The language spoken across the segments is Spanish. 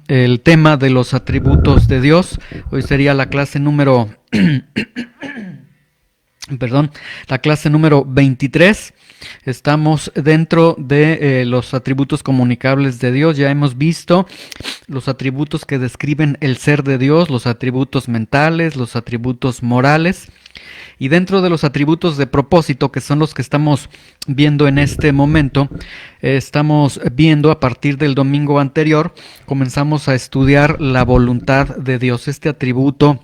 el tema de los atributos de Dios. Hoy sería la clase número perdón, la clase número 23. Estamos dentro de los atributos comunicables de Dios. Ya hemos visto los atributos que describen el ser de Dios, los atributos mentales, los atributos morales. Y dentro de los atributos de propósito, que son los que estamos viendo en este momento, estamos viendo a partir del domingo anterior, comenzamos a estudiar la voluntad de Dios, este atributo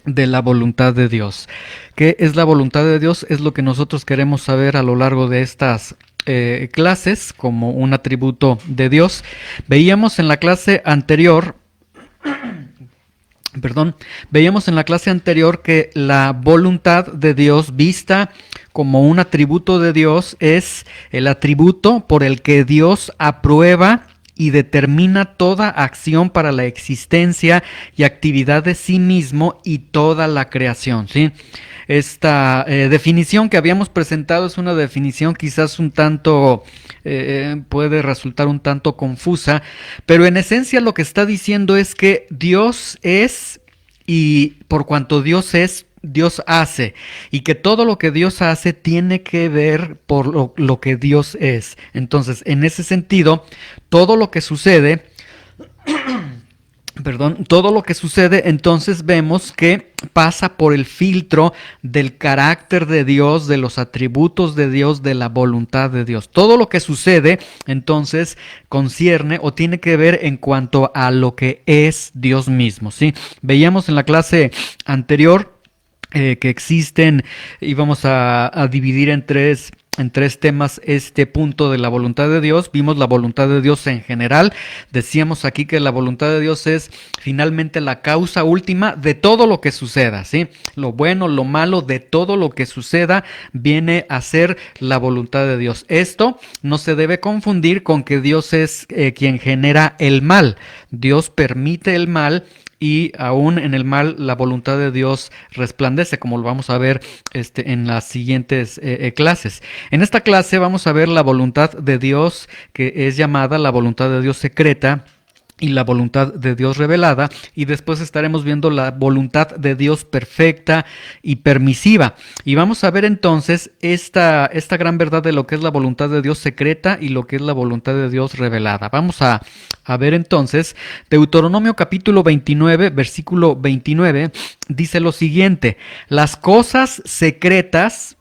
de la voluntad de Dios. ¿Qué es la voluntad de Dios? Es lo que nosotros queremos saber a lo largo de estas clases como un atributo de Dios. Veíamos en la clase anterior que la voluntad de Dios vista como un atributo de Dios es el atributo por el que Dios aprueba y determina toda acción para la existencia y actividad de sí mismo y toda la creación, ¿sí? Esta definición que habíamos presentado es una definición quizás un tanto, puede resultar un tanto confusa, pero en esencia lo que está diciendo es que Dios es, y por cuanto Dios es, Dios hace, y que todo lo que Dios hace tiene que ver por lo que Dios es. Entonces, en ese sentido, todo lo que sucede, todo lo que sucede, entonces vemos que pasa por el filtro del carácter de Dios, de los atributos de Dios, de la voluntad de Dios. Todo lo que sucede, entonces, concierne o tiene que ver en cuanto a lo que es Dios mismo, ¿sí? Veíamos en la clase anterior que existen, y vamos a dividir en tres temas este punto de la voluntad de Dios. Vimos la voluntad de Dios en general. Decíamos aquí que la voluntad de Dios es finalmente la causa última de todo lo que suceda, ¿sí? Lo bueno, lo malo, de todo lo que suceda viene a ser la voluntad de Dios. Esto no se debe confundir con que Dios es quien genera el mal. Dios permite el mal, y aún en el mal la voluntad de Dios resplandece, como lo vamos a ver en las siguientes clases. En esta clase vamos a ver la voluntad de Dios, que es llamada la voluntad de Dios secreta, y la voluntad de Dios revelada, y después estaremos viendo la voluntad de Dios perfecta y permisiva. Y vamos a ver entonces esta gran verdad de lo que es la voluntad de Dios secreta y lo que es la voluntad de Dios revelada. Vamos a ver entonces, Deuteronomio capítulo 29, versículo 29, dice lo siguiente: las cosas secretas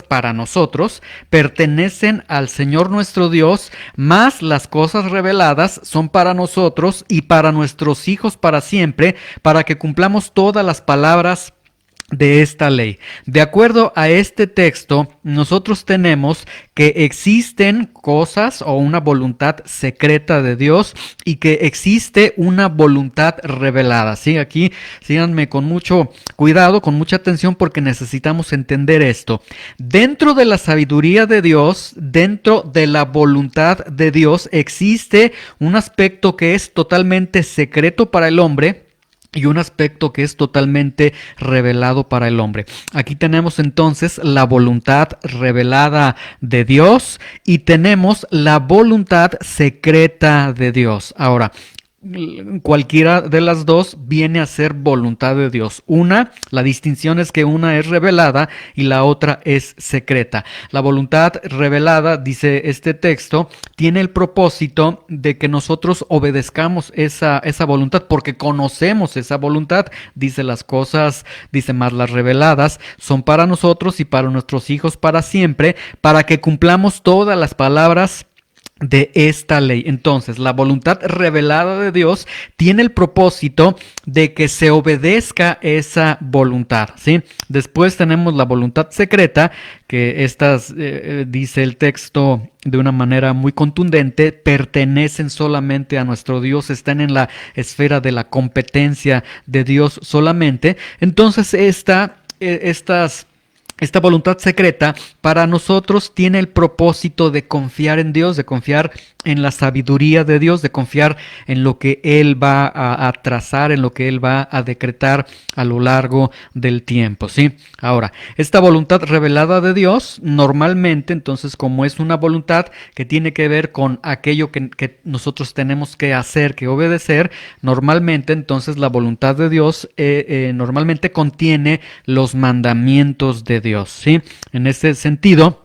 para nosotros pertenecen al Señor nuestro Dios, mas las cosas reveladas son para nosotros y para nuestros hijos para siempre, para que cumplamos todas las palabras de esta ley. De acuerdo a este texto, nosotros tenemos que existen cosas o una voluntad secreta de Dios y que existe una voluntad revelada. ¿Sí? Aquí síganme con mucho cuidado, con mucha atención, porque necesitamos entender esto. Dentro de la sabiduría de Dios, dentro de la voluntad de Dios, existe un aspecto que es totalmente secreto para el hombre y un aspecto que es totalmente revelado para el hombre. Aquí tenemos entonces la voluntad revelada de Dios y tenemos la voluntad secreta de Dios. Ahora, cualquiera de las dos viene a ser voluntad de Dios. La distinción es que una es revelada y la otra es secreta. La voluntad revelada, dice este texto, tiene el propósito de que nosotros obedezcamos esa voluntad, porque conocemos esa voluntad. Dice las cosas, dice más las reveladas, son para nosotros y para nuestros hijos para siempre, para que cumplamos todas las palabras de esta ley. Entonces, la voluntad revelada de Dios tiene el propósito de que se obedezca esa voluntad, ¿sí? Después tenemos la voluntad secreta, que estas, dice el texto de una manera muy contundente, pertenecen solamente a nuestro Dios, están en la esfera de la competencia de Dios solamente. Entonces, estas esta voluntad secreta para nosotros tiene el propósito de confiar en Dios, de confiar en la sabiduría de Dios, de confiar en lo que Él va a trazar, en lo que Él va a decretar a lo largo del tiempo, ¿sí? Ahora, esta voluntad revelada de Dios, normalmente, entonces, como es una voluntad que tiene que ver con aquello que nosotros tenemos que hacer, que obedecer, normalmente, entonces, la voluntad de Dios normalmente contiene los mandamientos de Dios, ¿sí? En ese sentido,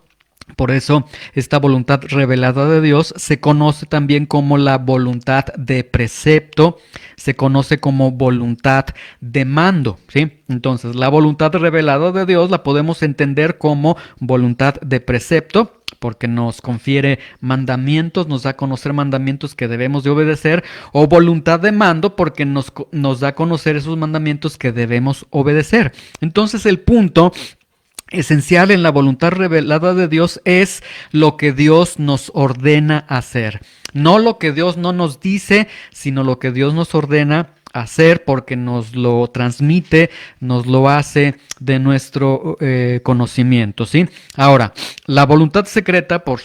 por eso, esta voluntad revelada de Dios se conoce también como la voluntad de precepto, se conoce como voluntad de mando, ¿sí? Entonces, la voluntad revelada de Dios la podemos entender como voluntad de precepto, porque nos confiere mandamientos, nos da a conocer mandamientos que debemos de obedecer, o voluntad de mando, porque nos da a conocer esos mandamientos que debemos obedecer. Entonces, el punto esencial en la voluntad revelada de Dios es lo que Dios nos ordena hacer. No lo que Dios no nos dice, sino lo que Dios nos ordena hacer, porque nos lo transmite, nos lo hace de nuestro conocimiento, ¿sí? Ahora, la voluntad secreta, por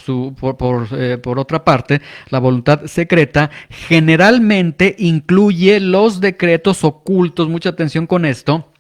otra parte, la voluntad secreta generalmente incluye los decretos ocultos, mucha atención con esto,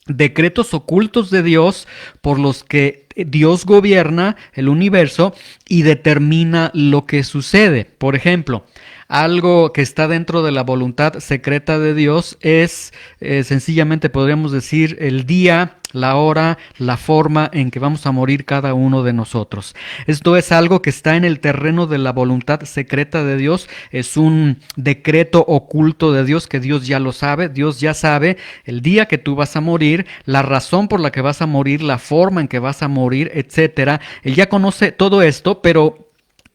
decretos ocultos de Dios por los que Dios gobierna el universo y determina lo que sucede. Por ejemplo, algo que está dentro de la voluntad secreta de Dios es sencillamente podríamos decir el día, la hora, la forma en que vamos a morir cada uno de nosotros. Esto es algo que está en el terreno de la voluntad secreta de Dios, es un decreto oculto de Dios que Dios ya lo sabe, Dios ya sabe el día que tú vas a morir, la razón por la que vas a morir, la forma en que vas a morir, etcétera. Él ya conoce todo esto, pero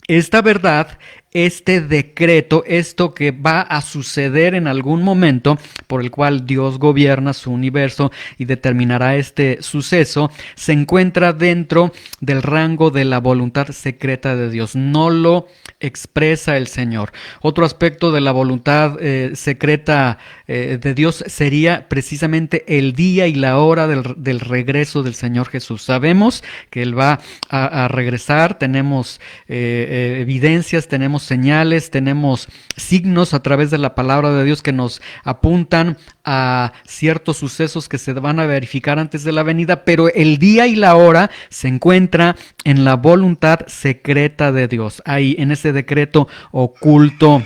esta verdad, este decreto, esto que va a suceder en algún momento por el cual Dios gobierna su universo y determinará este suceso, se encuentra dentro del rango de la voluntad secreta de Dios. No lo expresa el Señor. Otro aspecto de la voluntad secreta de Dios sería precisamente el día y la hora del regreso del Señor Jesús. Sabemos que Él va a regresar, tenemos evidencias, tenemos señales, tenemos signos a través de la palabra de Dios que nos apuntan a ciertos sucesos que se van a verificar antes de la venida, pero el día y la hora se encuentra en la voluntad secreta de Dios, ahí en ese decreto oculto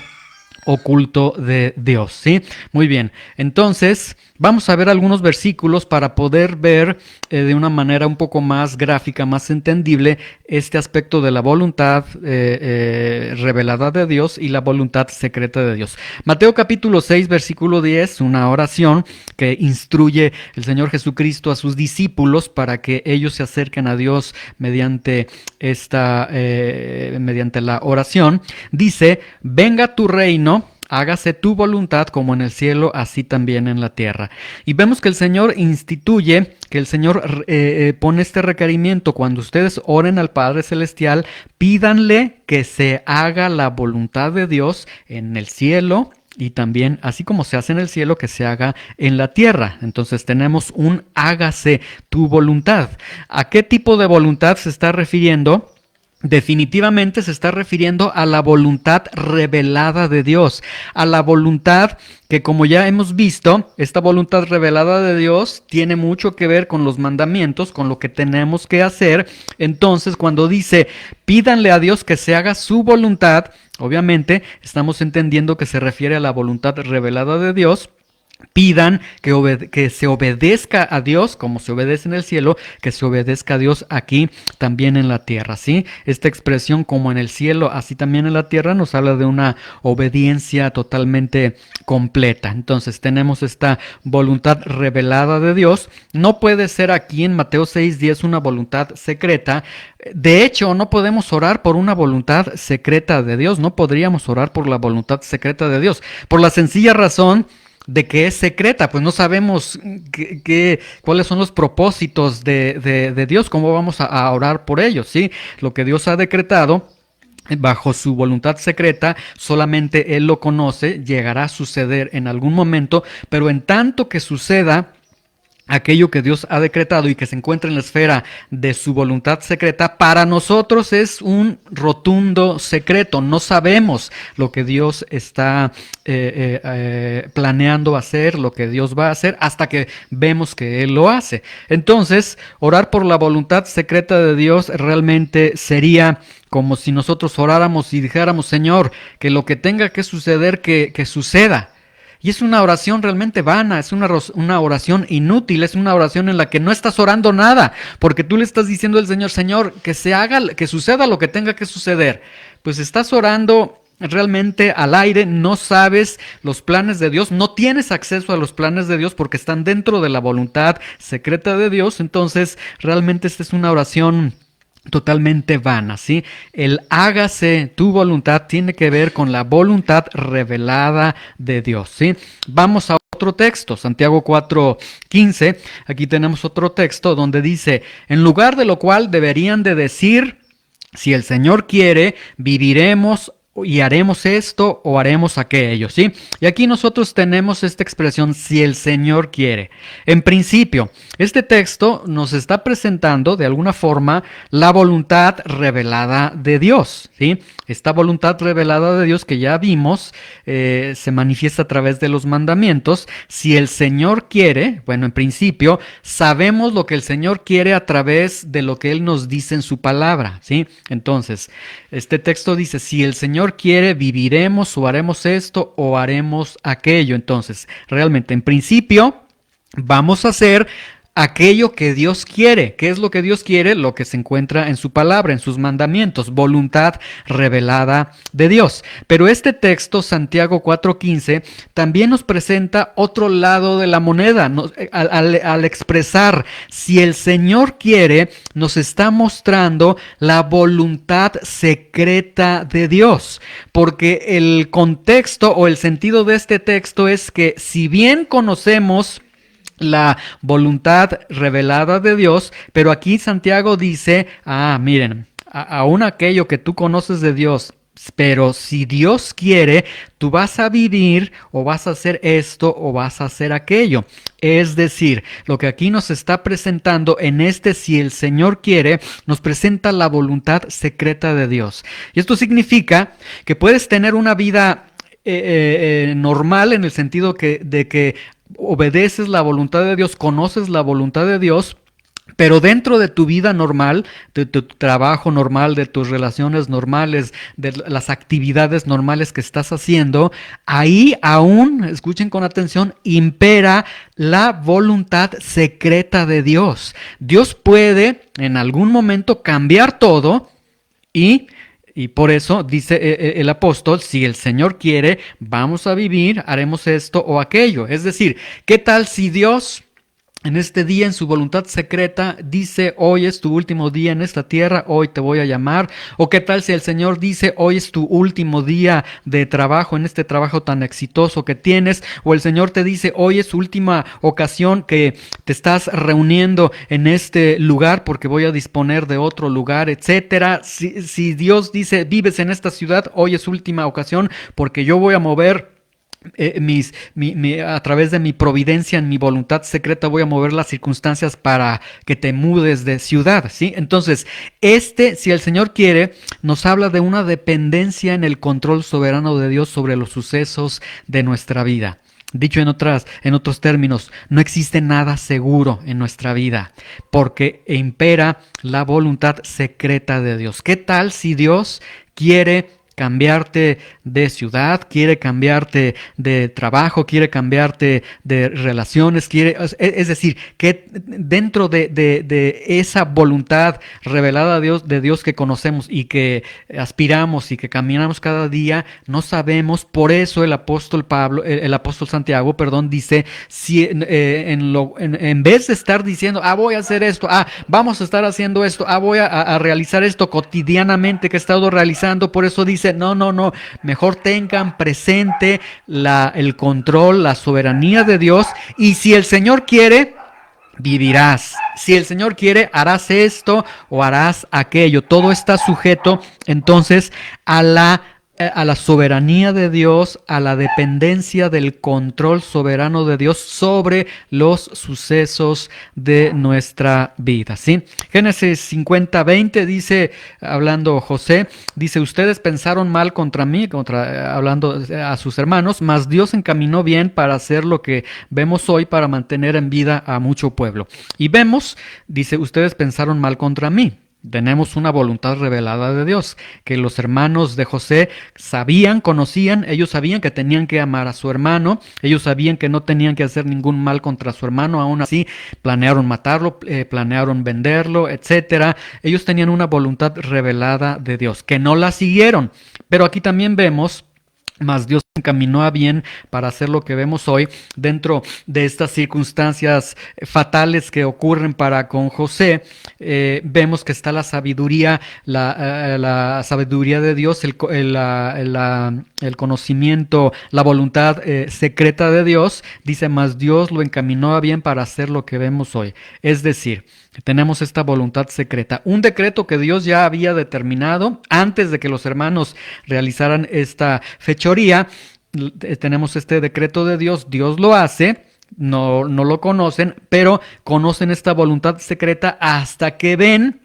de Dios, ¿sí? Muy bien, entonces vamos a ver algunos versículos para poder ver de una manera un poco más gráfica, más entendible, este aspecto de la voluntad revelada de Dios y la voluntad secreta de Dios. Mateo capítulo 6, versículo 10, una oración que instruye el Señor Jesucristo a sus discípulos para que ellos se acerquen a Dios mediante la oración. Dice: venga tu reino, hágase tu voluntad como en el cielo, así también en la tierra. Y vemos que el Señor instituye, que el Señor pone este requerimiento: cuando ustedes oren al Padre Celestial, pídanle que se haga la voluntad de Dios en el cielo, y también, así como se hace en el cielo, que se haga en la tierra. Entonces tenemos un hágase tu voluntad. ¿A qué tipo de voluntad se está refiriendo? Definitivamente se está refiriendo a la voluntad revelada de Dios, a la voluntad que, como ya hemos visto, esta voluntad revelada de Dios tiene mucho que ver con los mandamientos, con lo que tenemos que hacer. Entonces, cuando dice pídanle a Dios que se haga su voluntad, obviamente estamos entendiendo que se refiere a la voluntad revelada de Dios. Pidan que se obedezca a Dios como se obedece en el cielo, que se obedezca a Dios aquí también en la tierra, ¿sí? Esta expresión, como en el cielo, así también en la tierra, nos habla de una obediencia totalmente completa. Entonces tenemos esta voluntad revelada de Dios. No puede ser aquí en Mateo 6:10 una voluntad secreta. De hecho, no podemos orar por una voluntad secreta de Dios. No podríamos orar por la voluntad secreta de Dios, por la sencilla razón de que es secreta, pues no sabemos cuáles son los propósitos de Dios, cómo vamos a orar por ellos, ¿sí? Lo que Dios ha decretado bajo su voluntad secreta, solamente Él lo conoce, llegará a suceder en algún momento, pero en tanto que suceda, aquello que Dios ha decretado y que se encuentra en la esfera de su voluntad secreta, para nosotros es un rotundo secreto. No sabemos lo que Dios está planeando hacer, lo que Dios va a hacer, hasta que vemos que Él lo hace. Entonces, orar por la voluntad secreta de Dios realmente sería como si nosotros oráramos y dijéramos: Señor, que lo que tenga que suceder, que suceda. Y es una oración realmente vana, es una oración inútil, es una oración en la que no estás orando nada, porque tú le estás diciendo al Señor: Señor, que se haga, que suceda lo que tenga que suceder. Pues estás orando realmente al aire, no sabes los planes de Dios, no tienes acceso a los planes de Dios porque están dentro de la voluntad secreta de Dios. Entonces, realmente esta es una oración totalmente vana, ¿sí? El hágase tu voluntad tiene que ver con la voluntad revelada de Dios, ¿sí? Vamos a otro texto, Santiago 4:15. Aquí tenemos otro texto donde dice: en lugar de lo cual deberían de decir: si el Señor quiere, viviremos y haremos esto o haremos aquello, ¿sí? Y aquí nosotros tenemos esta expresión: si el Señor quiere. En principio, este texto nos está presentando de alguna forma la voluntad revelada de Dios, ¿sí? Esta voluntad revelada de Dios que ya vimos se manifiesta a través de los mandamientos. Si el Señor quiere, bueno, en principio sabemos lo que el Señor quiere a través de lo que Él nos dice en su palabra, ¿sí? Entonces, este texto dice: si el Señor quiere, viviremos o haremos esto o haremos aquello. Entonces, realmente, en principio, vamos a hacer aquello que Dios quiere. ¿Qué es lo que Dios quiere? Lo que se encuentra en su palabra, en sus mandamientos, voluntad revelada de Dios. Pero este texto, Santiago 4:15, también nos presenta otro lado de la moneda. Al expresar si el Señor quiere, nos está mostrando la voluntad secreta de Dios. Porque el contexto o el sentido de este texto es que, si bien conocemos la voluntad revelada de Dios, pero aquí Santiago dice: miren, aún aquello que tú conoces de Dios, pero si Dios quiere, tú vas a vivir o vas a hacer esto o vas a hacer aquello. Es decir, lo que aquí nos está presentando en este si el Señor quiere, nos presenta la voluntad secreta de Dios. Y esto significa que puedes tener una vida normal, en el sentido de que obedeces la voluntad de Dios, conoces la voluntad de Dios, pero dentro de tu vida normal, de tu trabajo normal, de tus relaciones normales, de las actividades normales que estás haciendo, ahí aún, escuchen con atención, impera la voluntad secreta de Dios. Dios puede en algún momento cambiar todo y por eso dice el apóstol: si el Señor quiere, vamos a vivir, haremos esto o aquello. Es decir, ¿qué tal si Dios en este día, en su voluntad secreta, dice: hoy es tu último día en esta tierra, hoy te voy a llamar? ¿O qué tal si el Señor dice: hoy es tu último día de trabajo, en este trabajo tan exitoso que tienes? O el Señor te dice: hoy es última ocasión que te estás reuniendo en este lugar, porque voy a disponer de otro lugar, etcétera. Si Dios dice: vives en esta ciudad, hoy es última ocasión, porque yo voy a mover a través de mi providencia, en mi voluntad secreta, voy a mover las circunstancias para que te mudes de ciudad, ¿sí? Entonces, si el Señor quiere, nos habla de una dependencia en el control soberano de Dios sobre los sucesos de nuestra vida. Dicho en otros términos, no existe nada seguro en nuestra vida, porque impera la voluntad secreta de Dios. ¿Qué tal si Dios quiere cambiarte de ciudad, quiere cambiarte de trabajo, quiere cambiarte de relaciones, es decir, que dentro de esa voluntad revelada de Dios que conocemos y que aspiramos y que caminamos cada día, no sabemos? Por eso el apóstol Santiago, dice: si en vez de estar diciendo: voy a hacer esto, vamos a estar haciendo esto, voy a realizar esto cotidianamente que he estado realizando, por eso dice: no, mejor tengan presente el control, la soberanía de Dios, y si el Señor quiere, vivirás. Si el Señor quiere, harás esto o harás aquello. Todo está sujeto entonces a la a la soberanía de Dios, a la dependencia del control soberano de Dios sobre los sucesos de nuestra vida, ¿sí? Génesis 50:20 dice, hablando José, dice, ustedes pensaron mal contra mí, hablando a sus hermanos, mas Dios encaminó bien para hacer lo que vemos hoy, para mantener en vida a mucho pueblo. Y vemos, dice, ustedes pensaron mal contra mí. Tenemos una voluntad revelada de Dios, que los hermanos de José conocían, ellos sabían que tenían que amar a su hermano, ellos sabían que no tenían que hacer ningún mal contra su hermano, aún así planearon matarlo, planearon venderlo, etcétera. Ellos tenían una voluntad revelada de Dios, que no la siguieron. Pero aquí también vemos, mas Dios encaminó a bien para hacer lo que vemos hoy dentro de estas circunstancias fatales que ocurren con José. Vemos que está la sabiduría, la sabiduría de Dios, el conocimiento, la voluntad secreta de Dios. Dice, mas Dios lo encaminó a bien para hacer lo que vemos hoy. Es decir, tenemos esta voluntad secreta, un decreto que Dios ya había determinado antes de que los hermanos realizaran esta fechoría. Tenemos este decreto de Dios, Dios lo hace, no lo conocen, pero conocen esta voluntad secreta hasta que ven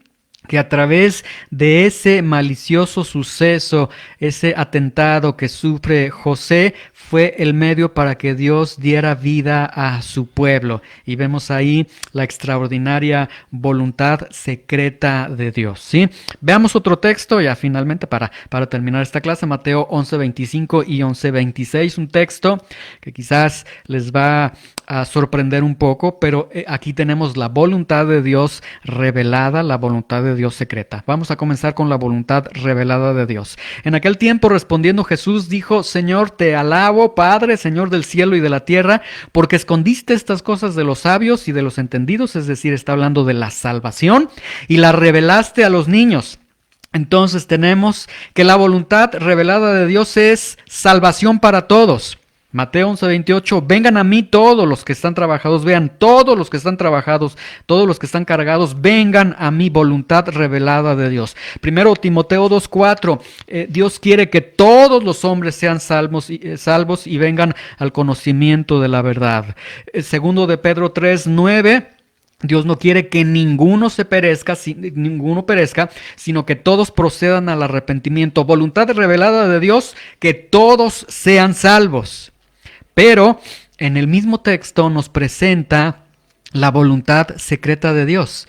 que a través de ese malicioso suceso, ese atentado que sufre José, fue el medio para que Dios diera vida a su pueblo. Y vemos ahí la extraordinaria voluntad secreta de Dios, ¿sí? Veamos otro texto ya finalmente para terminar esta clase, Mateo 11:25 y 11:26, un texto que quizás les va a sorprender un poco, pero aquí tenemos la voluntad de Dios revelada, la voluntad de Dios secreta. Vamos a comenzar con la voluntad revelada de Dios. En aquel tiempo, respondiendo Jesús, dijo, Señor, te alabo, Padre, Señor del cielo y de la tierra, porque escondiste estas cosas de los sabios y de los entendidos, es decir, está hablando de la salvación, y la revelaste a los niños. Entonces tenemos que la voluntad revelada de Dios es salvación para todos. Mateo 11:28, vengan a mí todos los que están trabajados, vean, todos los que están trabajados, todos los que están cargados, vengan a mí, voluntad revelada de Dios. Primero Timoteo 2:4, Dios quiere que todos los hombres sean salvos y vengan al conocimiento de la verdad. Segundo de Pedro 3:9, Dios no quiere que ninguno perezca, sino que todos procedan al arrepentimiento. Voluntad revelada de Dios, que todos sean salvos. Pero en el mismo texto nos presenta la voluntad secreta de Dios.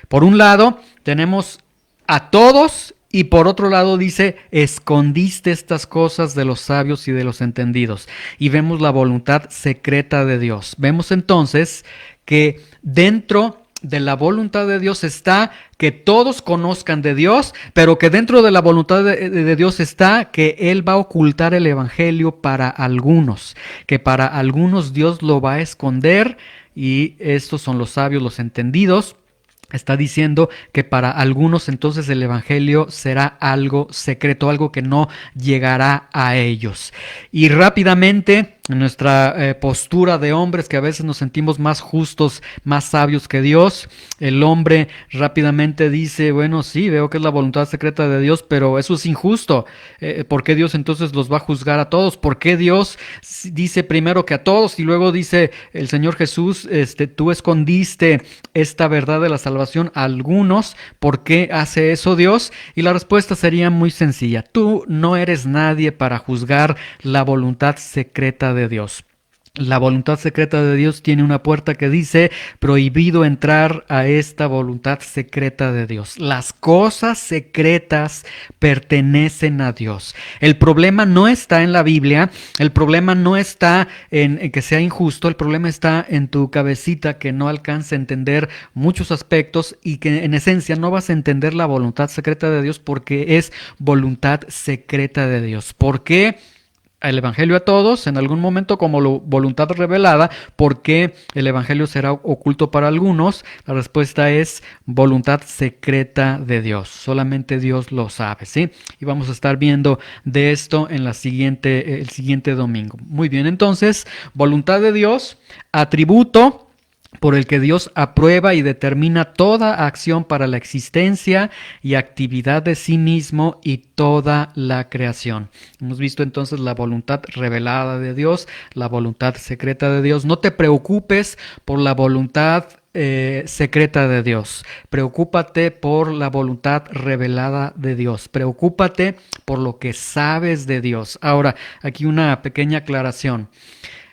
Por un lado, tenemos a todos y por otro lado dice, escondiste estas cosas de los sabios y de los entendidos. Y vemos la voluntad secreta de Dios. Vemos entonces que dentro de la voluntad de Dios está que todos conozcan de Dios, pero que dentro de la voluntad de Dios está que Él va a ocultar el evangelio para algunos, que para algunos Dios lo va a esconder, y estos son los sabios, los entendidos. Está diciendo que para algunos entonces el evangelio será algo secreto, algo que no llegará a ellos. Y rápidamente, en nuestra postura de hombres, que a veces nos sentimos más justos, más sabios que Dios, el hombre rápidamente dice, bueno, sí, veo que es la voluntad secreta de Dios, pero eso es injusto. ¿Por qué Dios entonces los va a juzgar a todos? ¿Por qué Dios dice primero que a todos y luego dice el Señor Jesús, tú escondiste esta verdad de la salvación a algunos? ¿Por qué hace eso Dios? Y la respuesta sería muy sencilla. Tú no eres nadie para juzgar la voluntad secreta de Dios. La voluntad secreta de Dios tiene una puerta que dice, prohibido entrar a esta voluntad secreta de Dios. Las cosas secretas pertenecen a Dios. El problema no está en la Biblia, el problema no está en que sea injusto, el problema está en tu cabecita, que no alcanza a entender muchos aspectos y que en esencia no vas a entender la voluntad secreta de Dios, porque es voluntad secreta de Dios. ¿Por qué el evangelio a todos en algún momento como voluntad revelada? ¿Por qué el evangelio será oculto para algunos? La respuesta es voluntad secreta de Dios. Solamente Dios lo sabe, ¿sí? Y vamos a estar viendo de esto en el siguiente domingo. Muy bien, entonces, voluntad de Dios, atributo por el que Dios aprueba y determina toda acción para la existencia y actividad de sí mismo y toda la creación. Hemos visto entonces la voluntad revelada de Dios, la voluntad secreta de Dios. No te preocupes por la voluntad secreta de Dios. Preocúpate por la voluntad revelada de Dios. Preocúpate por lo que sabes de Dios. Ahora, aquí una pequeña aclaración.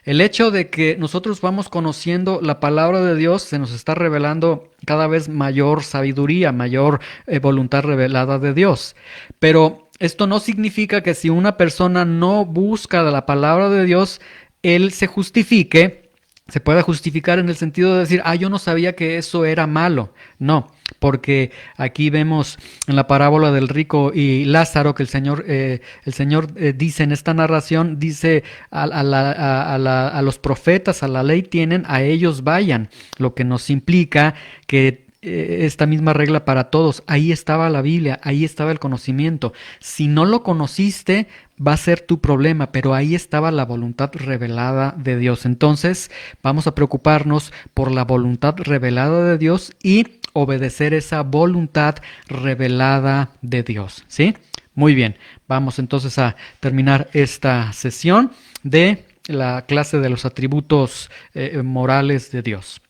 El hecho de que nosotros vamos conociendo la palabra de Dios, se nos está revelando cada vez mayor sabiduría, mayor voluntad revelada de Dios. Pero esto no significa que si una persona no busca la palabra de Dios, él se pueda justificar en el sentido de decir, yo no sabía que eso era malo. No, porque aquí vemos en la parábola del rico y Lázaro que el Señor dice en esta narración, dice a los profetas, a la ley tienen, a ellos vayan, lo que nos implica que esta misma regla para todos. Ahí estaba la Biblia, ahí estaba el conocimiento. Si no lo conociste, va a ser tu problema, pero ahí estaba la voluntad revelada de Dios. Entonces, vamos a preocuparnos por la voluntad revelada de Dios y obedecer esa voluntad revelada de Dios, ¿sí? Muy bien, vamos entonces a terminar esta sesión de la clase de los atributos morales de Dios.